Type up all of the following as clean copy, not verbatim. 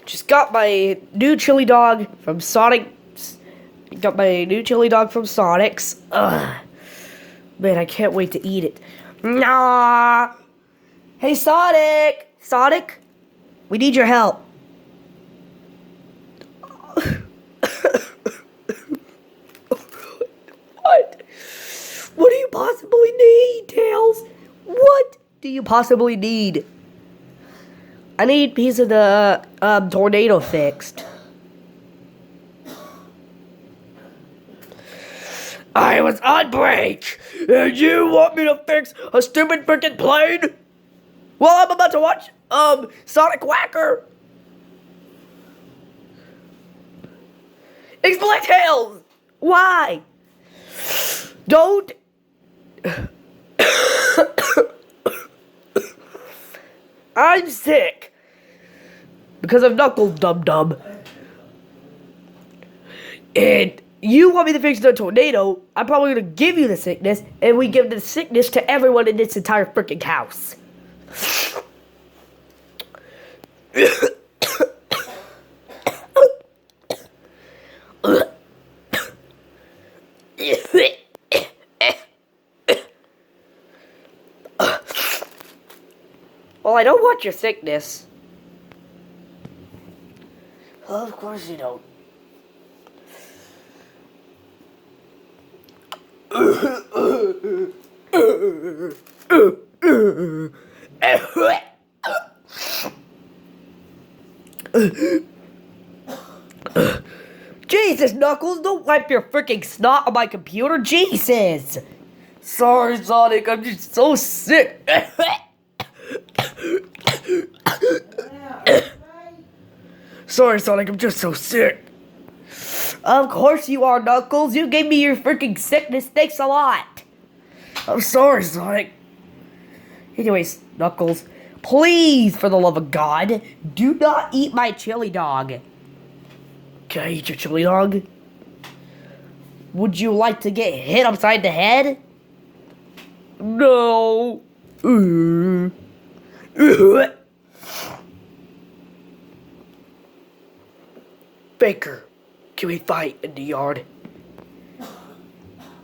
Just got my new chili dog from Sonic. Got my new chili dog from Sonic's. Man, I can't wait to eat it. Nah. Hey, Sonic. Sonic, we need your help. What? What do you possibly need, Tails? What do you possibly need? I need a piece of the tornado fixed. I was on break, and you want me to fix a stupid freaking plane? Well, I'm about to watch Sonic Whacker. Explain, Tails. Why? Don't. I'm sick because of Knuckles, dum-dum. And you want me to fix the tornado, I'm probably going to give you the sickness, and we give the sickness to everyone in this entire freaking house. Well, I don't want your sickness. Well, of course you don't. Jesus, Knuckles, don't wipe your freaking snot on my computer. Jesus. Sorry, Sonic, I'm just so sick. Sorry, Sonic, I'm just so sick. Of course you are, Knuckles. You gave me your freaking sickness. Thanks a lot. I'm sorry, Sonic. Anyways, Knuckles, please, for the love of God, do not eat my chili dog. Can I eat your chili dog? Would you like to get hit upside the head? No. Baker, can we fight in the yard?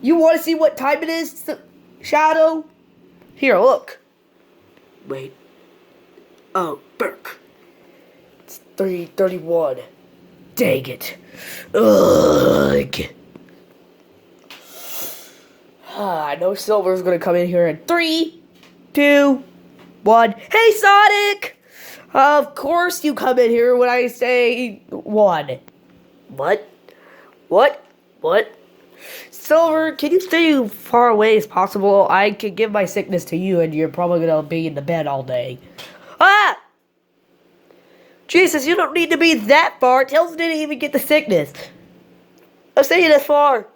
You want to see what time it is, Shadow? Here, look. Wait. Oh, Burke. It's 3:31. Dang it. Ugh. I know Silver's gonna come in here in 3, 2, 1. Hey, Sonic! Of course you come in here when I say 1. What? What? What? Silver, can you stay far away as possible? I can give my sickness to you and you're probably gonna be in the bed all day. Ah! Jesus, you don't need to be that far. Tails didn't even get the sickness. I'm saying this far.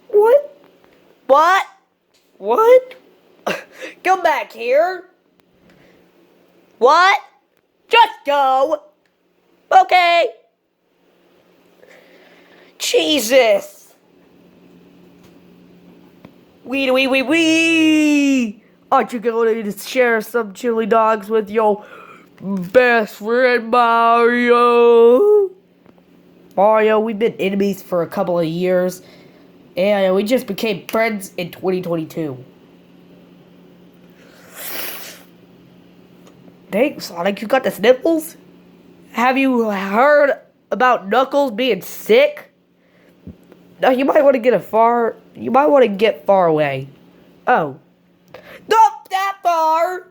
What? What? What? Come back here. What? Just go. Okay. Jesus. Wee. Aren't you going to share some chili dogs with your best friend Mario? Mario, we've been enemies for a couple of years, and we just became friends in 2022. Dang, Sonic, you got the sniffles? Have you heard about Knuckles being sick? No, you might want to get far away. Oh. Not that far!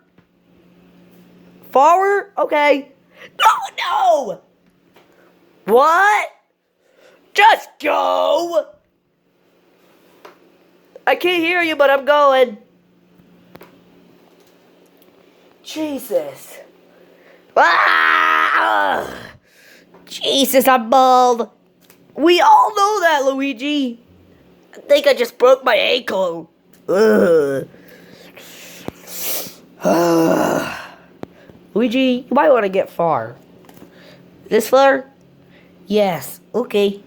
Far? Okay. No! What? Just go! I can't hear you, but I'm going. Jesus. Ah! Jesus, I'm bald. We all know that, Luigi. I think I just broke my ankle. Ugh. Luigi, you might want to get far. This far? Yes, okay.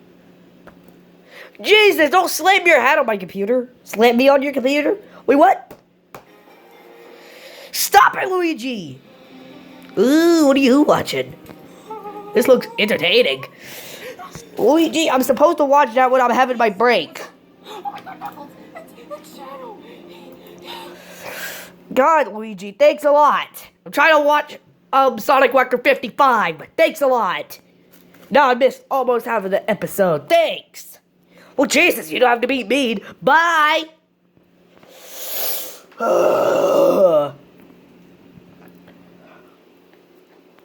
Jesus, don't slam your head on my computer. Slam me on your computer? Wait, what? Stop it, Luigi! Ooh, what are you watching? This looks entertaining. Luigi, I'm supposed to watch that when I'm having my break. Oh my god, Knuckles! It's Shadow! God, Luigi, thanks a lot. I'm trying to watch Sonic Wrecker 55, but thanks a lot. Now I missed almost half of the episode. Thanks. Well, Jesus, you don't have to be mean. Bye.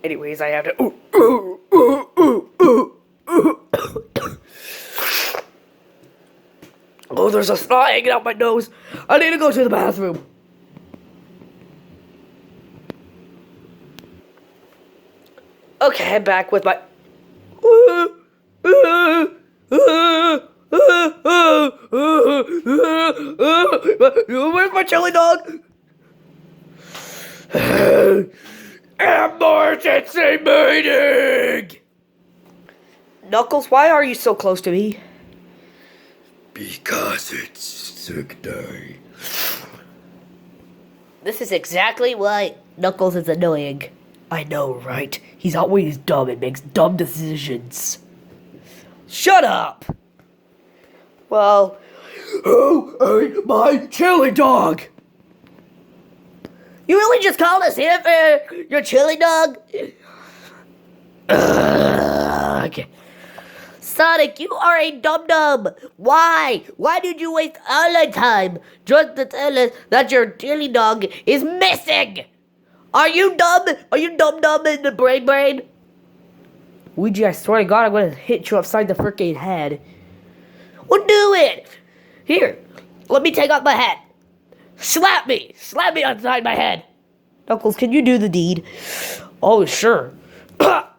Anyways, I have to. Oh, there's a snot hanging out my nose. I need to go to the bathroom. Okay, I'm back with my. Where's my chili dog? Emergency meeting! Knuckles, why are you so close to me? Because it's sick day. This is exactly why Knuckles is annoying. I know, right? He's always dumb and makes dumb decisions. Shut up! Well, who ate my chili dog? You really just called us here for your chili dog? Ugh. Sonic, you are a dum-dum. Why? Why did you waste all the time just to tell us that your chili dog is missing? Are you dumb? Are you dumb in the brain? Luigi, I swear to God, I'm gonna hit you upside the freaking head. Well, do it! Here, let me take off my hat. Slap me upside my head. Knuckles, can you do the deed? Oh, sure. That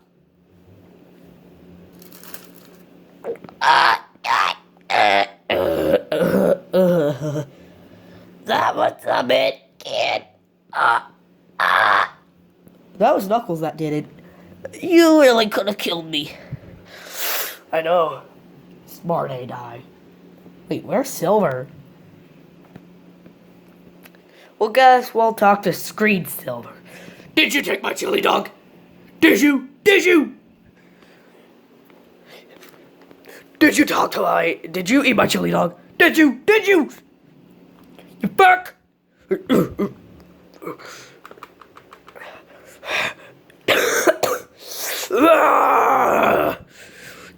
was a bit, kid. That was Knuckles that did it. You really could have killed me. I know. Smart ain't I? Wait, where's Silver? Well, guess we'll talk to Screen Silver. Did you take my chili dog? Did you? Did you talk to my... Did you eat my chili dog? Did you? You fuck!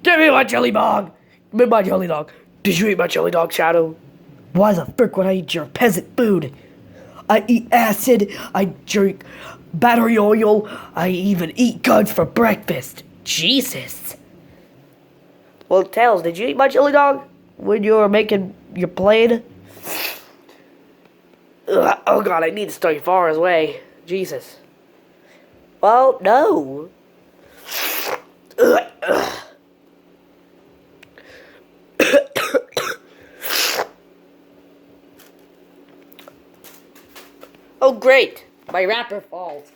Give me my chili dog! Give me my chili dog. Did you eat my chili dog, Shadow? Why the frick would I eat your peasant food? I eat acid, I drink battery oil, I even eat guns for breakfast. Jesus. Well, Tails, did you eat my chili dog when you were making your plane? Ugh, oh God, I need to stay far away. Jesus. Well, no. Oh, great. My wrapper falls.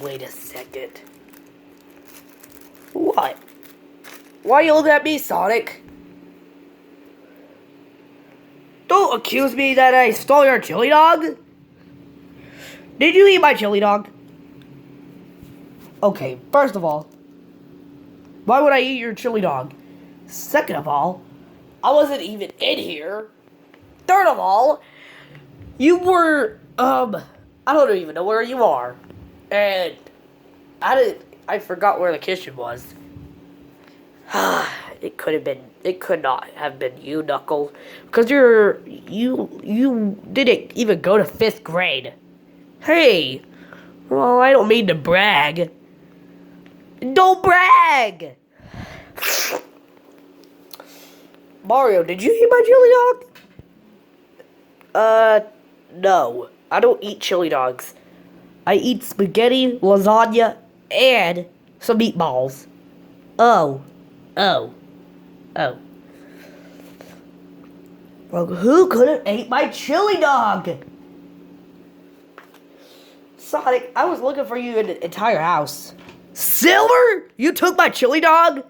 Wait a second. What? Why are you looking at me, Sonic? Don't accuse me that I stole your chili dog. Did you eat my chili dog? Okay, first of all, why would I eat your chili dog? Second of all, I wasn't even in here. Third of all, you were, I don't even know where you are. And I forgot where the kitchen was. It could not have been you, Knuckles. Because you didn't even go to 5th grade. Hey, well, I don't mean to brag. Don't brag! Mario, did you eat my chili dog? No. I don't eat chili dogs. I eat spaghetti, lasagna, and some meatballs. Oh. Well, who could have ate my chili dog? Sonic, I was looking for you in the entire house. Silver? You took my chili dog?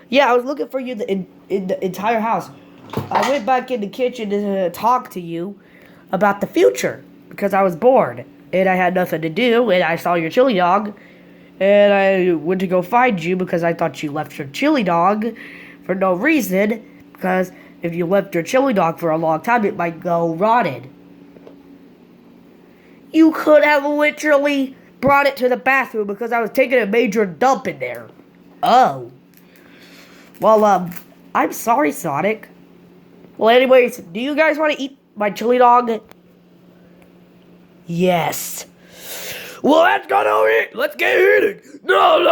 Yeah, I was looking for you in the entire house. I went back in the kitchen to talk to you about the future. because I was bored and I had nothing to do, and I saw your chili dog, and I went to go find you because I thought you left your chili dog for no reason, because if you left your chili dog for a long time, it might go rotted. You could have literally brought it to the bathroom because I was taking a major dump in there. Oh. Well, I'm sorry, Sonic. Well, anyways, do you guys want to eat my chili dog? Yes. Well, let's go to it. Let's get eating. No.